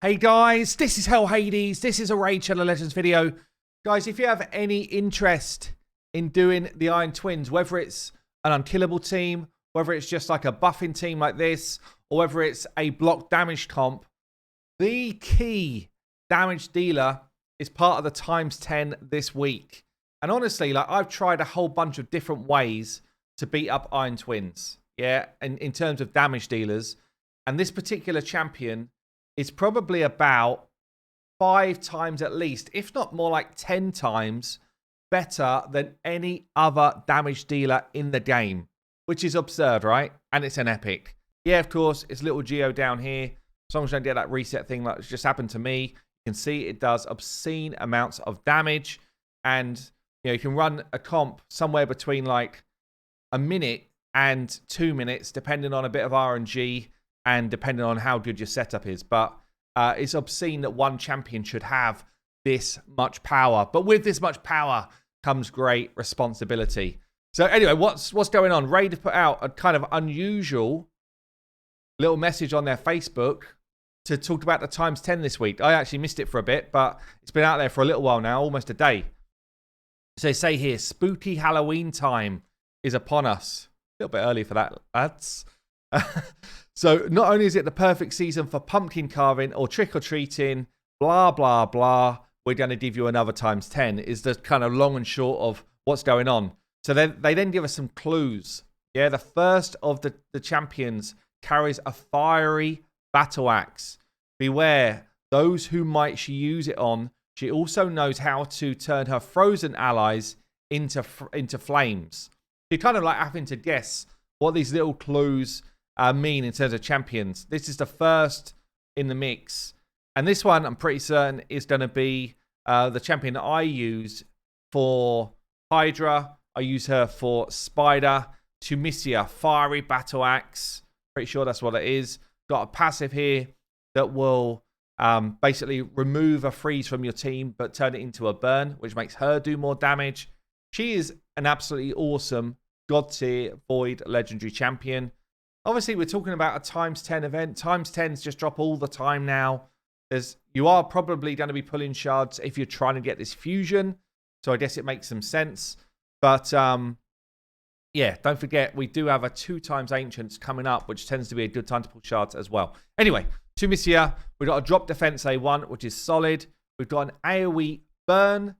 Hey guys, this is Hades. This is a Raid Shadow Legends video. Guys, if you have any interest in doing the Iron Twins, whether it's an unkillable team, whether it's just like a buffing team like this, or whether it's a block damage comp, the key damage dealer is part of the ×10 this week. And honestly, like I've tried a whole bunch of different ways to beat up Iron Twins. Yeah, and in terms of damage dealers. And this particular champion is probably about 5 times at least, if not more like 10 times better than any other damage dealer in the game, which is absurd, right? And it's an epic. Yeah, of course, it's little Geo down here. As long as you don't get that reset thing like it's just happened to me, you can see it does obscene amounts of damage. And you know, you can run a comp somewhere between like a minute and 2 minutes, depending on a bit of RNG and depending on how good your setup is. But it's obscene that one champion should have this much power. But with this much power comes great responsibility. So anyway, what's going on? Raid have put out a kind of unusual little message on their Facebook to talk about the ×10 this week. I actually missed it for a bit, but it's been out there for a little while now, almost a day. So they say here, spooky Halloween time is upon us. A little bit early for that, lads. So not only is it the perfect season for pumpkin carving or trick-or-treating, blah, blah, blah, we're going to give you another ×10 is the kind of long and short of what's going on. So they then give us some clues. Yeah, the first of the champions carries a fiery battle axe. Beware, those who might she use it on. She also knows how to turn her frozen allies into flames. You're kind of like having to guess what these little clues mean in terms of champions. This is the first in the mix. And this one, I'm pretty certain, is going to be the champion that I use for Hydra. I use her for Spider. Tumisia, fiery battle axe. Pretty sure that's what it is. Got a passive here that will basically remove a freeze from your team, but turn it into a burn, which makes her do more damage. She is an absolutely awesome God tier Void legendary champion. Obviously, we're talking about a ×10 event. ×10s just drop all the time now. You are probably going to be pulling shards if you're trying to get this fusion. So I guess it makes some sense. But yeah, don't forget, we do have a 2x Ancients coming up, which tends to be a good time to pull shards as well. Anyway, Tumisia, we've got a drop defense A1, which is solid. We've got an AoE burn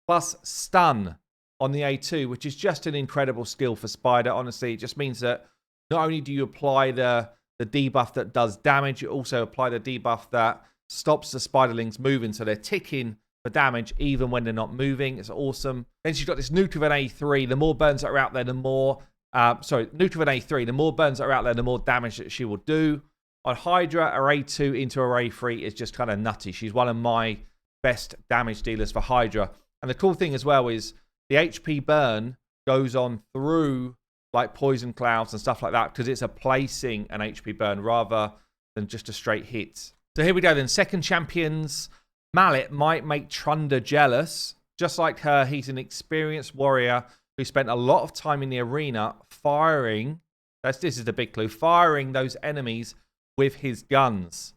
plus stun on the A2, which is just an incredible skill for Spider. Honestly, it just means that not only do you apply the debuff that does damage, you also apply the debuff that stops the spiderlings moving, so they're ticking for damage even when they're not moving. It's awesome. Then she's got this nuke of an A3. The more burns that are out there, the more... nuke of an A3. The more burns that are out there, the more damage that she will do. On Hydra, her A2 into her A3 is just kind of nutty. She's one of my best damage dealers for Hydra. And the cool thing as well is the HP burn goes on through like poison clouds and stuff like that because it's a placing an HP burn rather than just a straight hit. So here we go then. Second champions. Mallet might make Trunder jealous. Just like her, he's an experienced warrior who spent a lot of time in the arena firing. This is the big clue. Firing those enemies with his guns.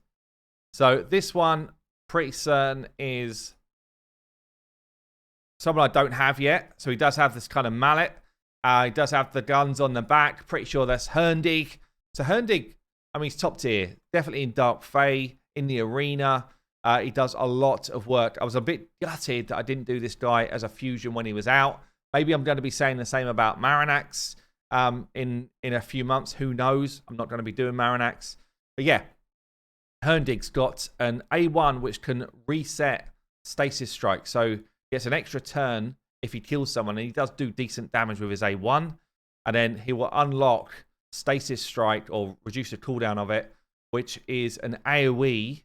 So this one, pretty certain, is someone I don't have yet. So he does have this kind of mallet. He does have the guns on the back. Pretty sure that's Herndig. So Herndig, I mean, he's top tier. Definitely in Dark Fae, in the arena. He does a lot of work. I was a bit gutted that I didn't do this guy as a fusion when he was out. Maybe I'm going to be saying the same about Marinax in a few months. Who knows? I'm not going to be doing Marinax. But yeah, Herndig's got an A1 which can reset Stasis Strike. So he gets an extra turn if he kills someone, and he does do decent damage with his A1. And then he will unlock Stasis Strike or reduce the cooldown of it, which is an AoE,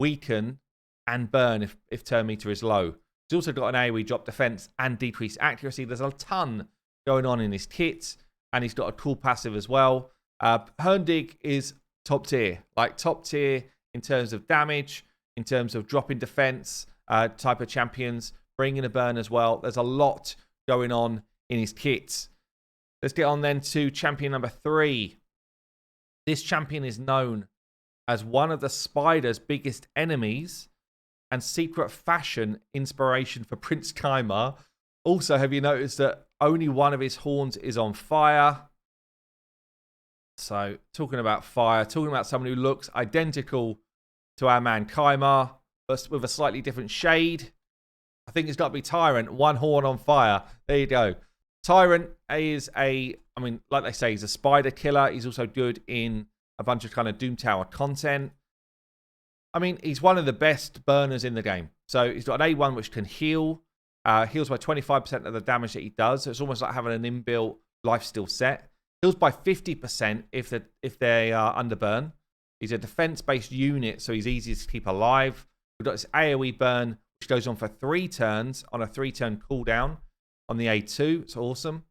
weaken, and burn if turn meter is low. He's also got an AoE drop defense and decrease accuracy. There's a ton going on in his kit, and he's got a cool passive as well. Herndig is top tier, like top tier in terms of damage, in terms of dropping defense type of champions, bringing a burn as well. There's a lot going on in his kit. Let's get on then to champion number 3. This champion is known as one of the spider's biggest enemies and secret fashion inspiration for Prince Kaimar. Also, have you noticed that only one of his horns is on fire? So, talking about fire, talking about someone who looks identical to our man Kaimar, but with a slightly different shade. I think it's got to be Tyrant, one horn on fire. There you go. Tyrant is like they say, he's a spider killer. He's also good in a bunch of kind of Doom Tower content. I mean, he's one of the best burners in the game. So he's got an A1 which can heal. Heals by 25% of the damage that he does. So it's almost like having an inbuilt lifesteal set. Heals by 50% if they are under burn. He's a defense-based unit, so he's easy to keep alive. We've got this AoE burn, which goes on for 3 turns on a 3-turn cooldown on the A2. It's awesome.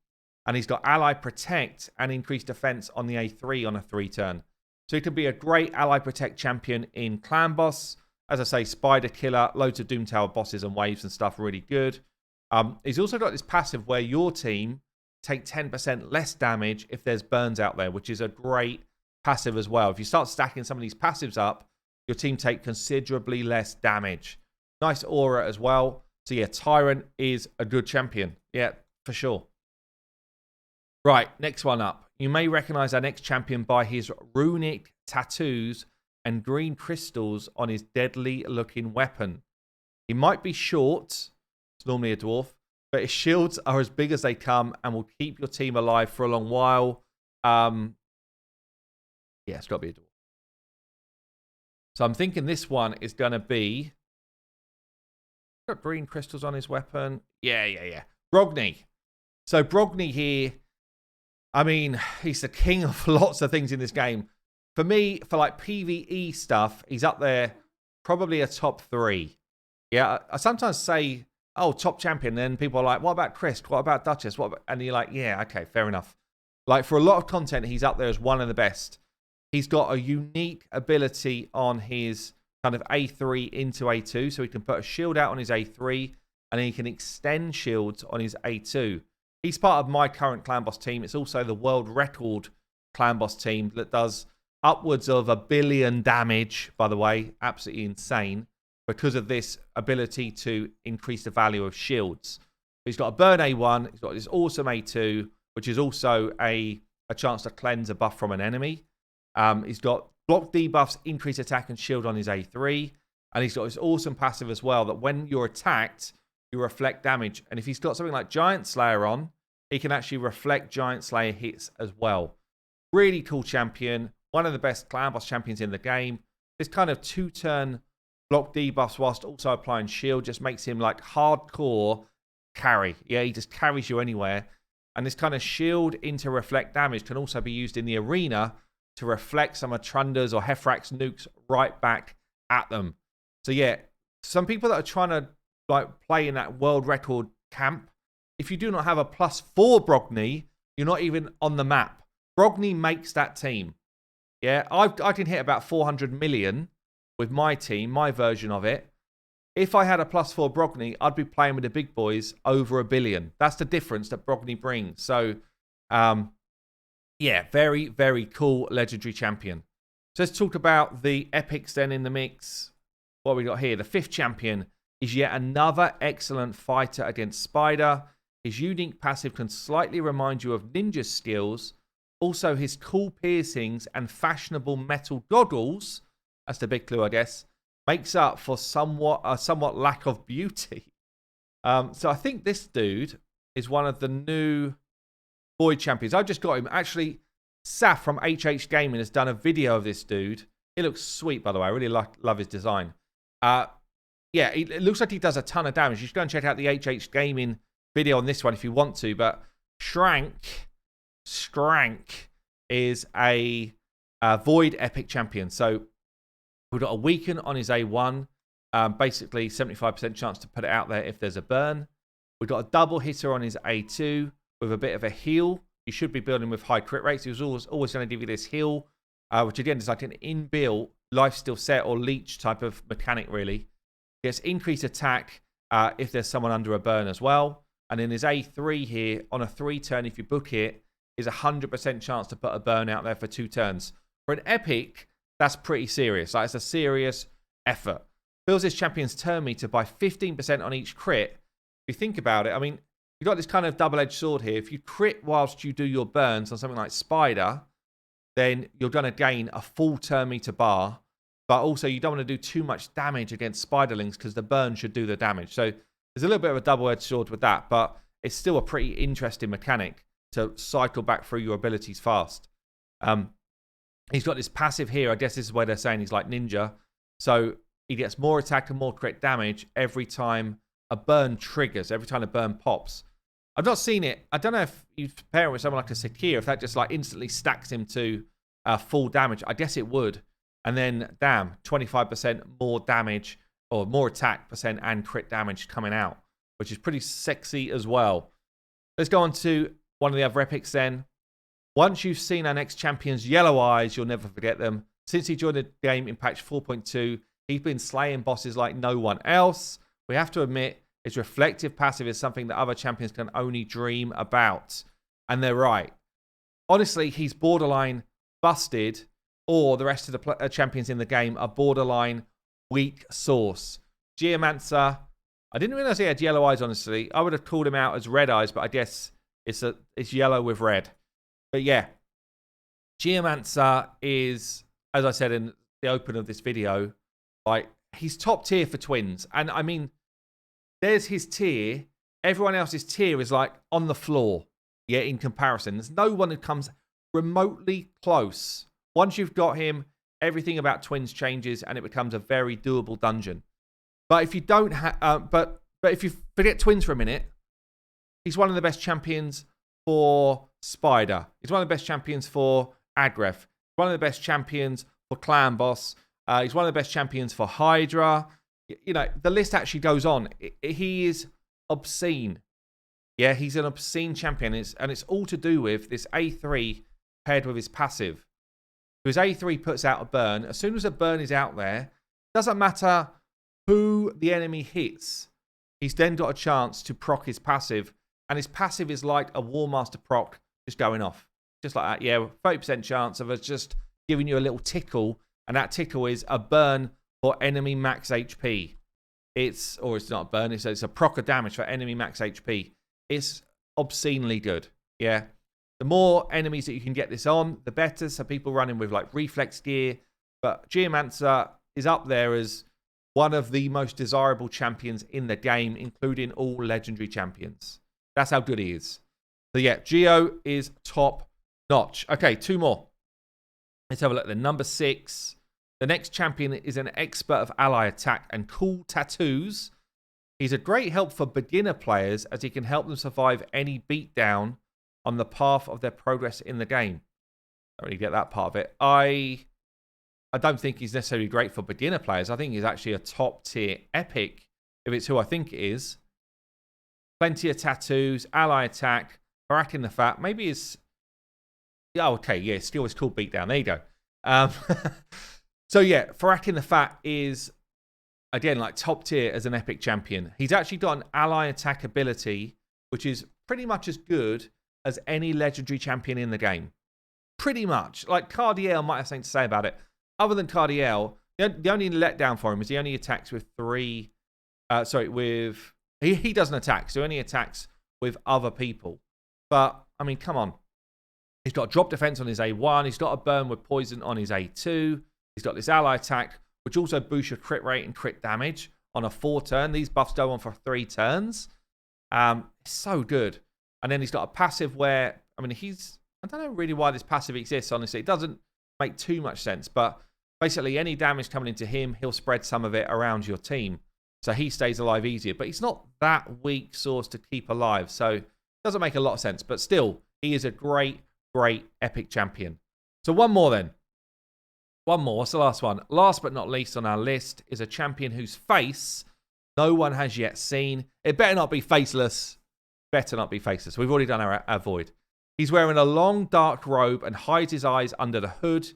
And he's got Ally Protect and increased defense on the A3 on a 3-turn. So he could be a great Ally Protect champion in Clan Boss. As I say, Spider Killer, loads of Doom Tower bosses and waves and stuff, really good. He's also got this passive where your team take 10% less damage if there's burns out there, which is a great passive as well. If you start stacking some of these passives up, your team take considerably less damage. Nice aura as well. So yeah, Tyrant is a good champion. Yeah, for sure. Right, next one up. You may recognize our next champion by his runic tattoos and green crystals on his deadly looking weapon. He might be short, it's normally a dwarf, but his shields are as big as they come and will keep your team alive for a long while. Yeah, it's got to be a dwarf. So I'm thinking this one is going to be... Got green crystals on his weapon. Yeah. Brogan. So Brogan here, I mean, he's the king of lots of things in this game. For me, for like PvE stuff, he's up there, probably a top 3. Yeah, I sometimes say, oh, top champion. Then people are like, what about Chris? What about Duchess? And you're like, yeah, okay, fair enough. Like for a lot of content, he's up there as one of the best. He's got a unique ability on his kind of A3 into A2. So he can put a shield out on his A3 and then he can extend shields on his A2. He's part of my current Clan Boss team. It's also the world record Clan Boss team that does upwards of 1 billion damage, by the way. Absolutely insane because of this ability to increase the value of shields. He's got a burn A1. He's got this awesome A2, which is also a chance to cleanse a buff from an enemy. He's got block debuffs, increase attack and shield on his A3. And he's got this awesome passive as well that when you're attacked, you reflect damage. And if he's got something like Giant Slayer on, he can actually reflect Giant Slayer hits as well. Really cool champion. One of the best Clan Boss champions in the game. This kind of 2-turn block debuffs whilst also applying shield just makes him like hardcore carry. Yeah, he just carries you anywhere. And this kind of shield into reflect damage can also be used in the arena to reflect some of Trunder's or Heffrax nukes right back at them. So yeah, some people that are trying to like play in that world record camp, if you do not have a +4 Brogan, you're not even on the map. Brogan makes that team. Yeah, I can hit about 400 million with my team, my version of it. If I had a +4 Brogan, I'd be playing with the big boys over 1 billion. That's the difference that Brogan brings. So, yeah, very, very cool legendary champion. So let's talk about the epics then in the mix. What we got here? The 5th champion is yet another excellent fighter against Spider. His unique passive can slightly remind you of ninja skills. Also, his cool piercings and fashionable metal goggles, that's the big clue, I guess, makes up for somewhat lack of beauty. So I think this dude is one of the new Void champions. I just got him. Actually, Saf from HH Gaming has done a video of this dude. He looks sweet, by the way. I really love his design. Yeah, it looks like he does a ton of damage. You should go and check out the HH Gaming video on this one if you want to. But Skrank is a Void epic champion. So we've got a weaken on his A1. Basically, 75% chance to put it out there if there's a burn. We've got a double hitter on his A2 with a bit of a heal. You should be building with high crit rates. He was always going to give you this heal, which again is like an inbuilt lifesteal set or leech type of mechanic, really. Gets increased attack if there's someone under a burn as well. And then his A3 here, on a 3-turn, if you book it, is 100% chance to put a burn out there for 2 turns. For an epic, That's pretty serious. Like, it's a serious effort. Fills his champion's turn meter by 15% on each crit. If you think about it, I mean, you've got this kind of double-edged sword here. If you crit whilst you do your burns on something like Spider, then you're going to gain a full turn meter bar. But also, you don't want to do too much damage against Spiderlings because the burn should do the damage. So there's a little bit of a double-edged sword with that, but it's still a pretty interesting mechanic to cycle back through your abilities fast. He's got this passive here. I guess this is where they're saying he's like Ninja. So he gets more attack and more crit damage every time a burn triggers, every time a burn pops. I've not seen it. I don't know if you compare it with someone like a Sakir, if that just like instantly stacks him to full damage. I guess it would. And then, damn, 25% more damage or more attack percent and crit damage coming out, which is pretty sexy as well. Let's go on to one of the other epics then. Once you've seen our next champion's yellow eyes, you'll never forget them. Since he joined the game in patch 4.2, he's been slaying bosses like no one else. We have to admit, his reflective passive is something that other champions can only dream about. And they're right. Honestly, he's borderline busted, or the rest of the champions in the game are borderline weak sauce. Geomancer, I didn't realize he had yellow eyes, honestly. I would have called him out as red eyes, but I guess it's yellow with red. But yeah, Geomancer is, as I said in the open of this video, like, he's top tier for twins. And I mean, there's his tier. Everyone else's tier is like on the floor. Yeah, in comparison. There's no one who comes remotely close. Once you've got him, everything about twins changes and it becomes a very doable dungeon. But if you don't have, but if you forget twins for a minute, he's one of the best champions for Spider. He's one of the best champions for Agref. One of the best champions for Clan Boss. He's one of the best champions for Hydra. You know, the list actually goes on. He is obscene. Yeah, he's an obscene champion. And it's all to do with this A3 paired with his passive. His A3 puts out a burn. As soon as a burn is out there, doesn't matter who the enemy hits, he's then got a chance to proc his passive. And his passive is like a War Master proc just going off. Just like that. Yeah, 30% chance of us just giving you a little tickle. And that tickle is a burn for enemy max HP. It's not a burn, it's a proc of damage for enemy max HP. It's obscenely good. Yeah. The more enemies that you can get this on, the better. So people running with like reflex gear. But Geomancer is up there as one of the most desirable champions in the game, including all legendary champions. That's how good he is. So yeah, Geo is top notch. Okay, two more. Let's have a look then. Number 6. The next champion is an expert of ally attack and cool tattoos. He's a great help for beginner players as he can help them survive any beatdown on the path of their progress in the game. I don't really get that part of it. I don't think he's necessarily great for beginner players. I think he's actually a top tier epic, if it's who I think it is. Plenty of tattoos, ally attack, harassing the fat. Maybe it's... Oh, okay, yeah, skill is called beatdown. There you go. So yeah, Harassing the Fat is, again, like top tier as an epic champion. He's actually got an ally attack ability, which is pretty much as good as any legendary champion in the game. Pretty much. Like, Cardiel might have something to say about it. Other than Cardiel, the only letdown for him is he only attacks with he doesn't attack, so he only attacks with other people. But, I mean, come on. He's got drop defense on his A1. He's got a burn with poison on his A2. He's got this ally attack, which also boosts your crit rate and crit damage on a 4 turn. These buffs go on for 3 turns. It's so good. And then he's got a passive where, I mean, I don't know really why this passive exists, honestly. It doesn't make too much sense. But basically, any damage coming into him, he'll spread some of it around your team. So he stays alive easier. But he's not that weak source to keep alive. So it doesn't make a lot of sense. But still, he is a great epic champion. So one more then. One more. What's the last one? Last but not least on our list is a champion whose face no one has yet seen. It better not be faceless. Better not be faceless. We've already done our void. He's wearing a long dark robe and hides his eyes under the hood.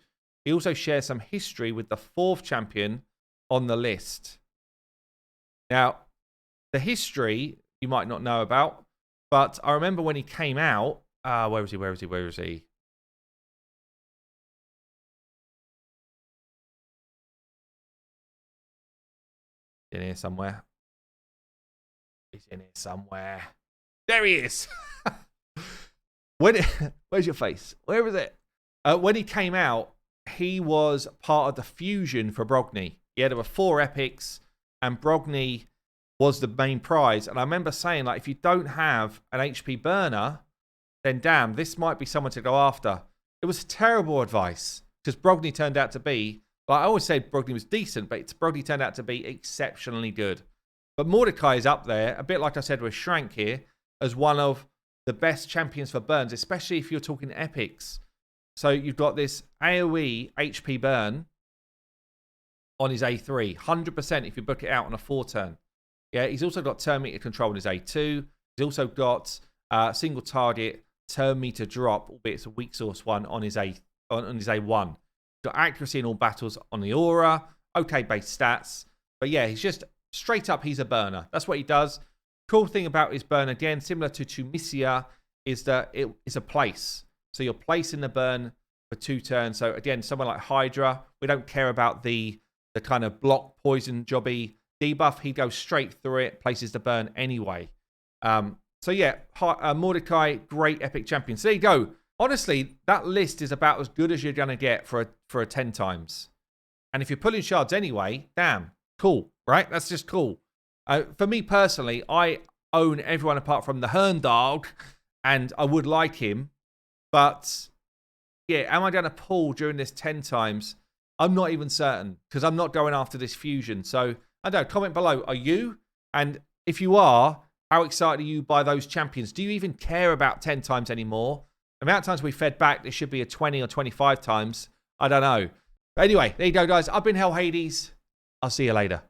He also shares some history with the 4th champion on the list. Now, the history you might not know about, but I remember when he came out. Where is he? in here somewhere. He's in here somewhere. There he is. Where's your face? Where is it? When he came out, he was part of the fusion for Brogni. Yeah, there were 4 epics, and Brogni was the main prize. And I remember saying, like, if you don't have an HP burner, then damn, this might be someone to go after. It was terrible advice, because Brogni turned out to be, like, I always said Brogni was decent, but Brogni turned out to be exceptionally good. But Mordecai is up there, a bit like I said with Shrank here, as one of the best champions for burns, especially if you're talking epics. So you've got this AoE HP burn on his A3, 100% if you book it out on a 4-turn. Yeah, he's also got turn meter control on his A2. He's also got single target turn meter drop, albeit it's a weak source one, on his A1. He's got accuracy in all battles on the aura. Okay base stats. But yeah, he's just straight up, he's a burner. That's what he does. Cool thing about his burn, again, similar to Tumisia, is that it is a place. So you're placing the burn for 2 turns. So again, someone like Hydra, we don't care about the kind of block poison jobby debuff. He goes straight through it, places the burn anyway. So yeah, Mordecai, great epic champion. So there you go. Honestly, that list is about as good as you're going to get for a 10 times. And if you're pulling shards anyway, damn, cool, right? That's just cool. For me personally, I own everyone apart from the Herndig, and I would like him. But yeah, am I going to pull during this 10 times? I'm not even certain, because I'm not going after this fusion. So I don't know, comment below. Are you? And if you are, how excited are you by those champions? Do you even care about 10 times anymore? The amount of times we fed back, there should be a 20 or 25 times. I don't know. But anyway, there you go, guys. I've been Hell Hades. I'll see you later.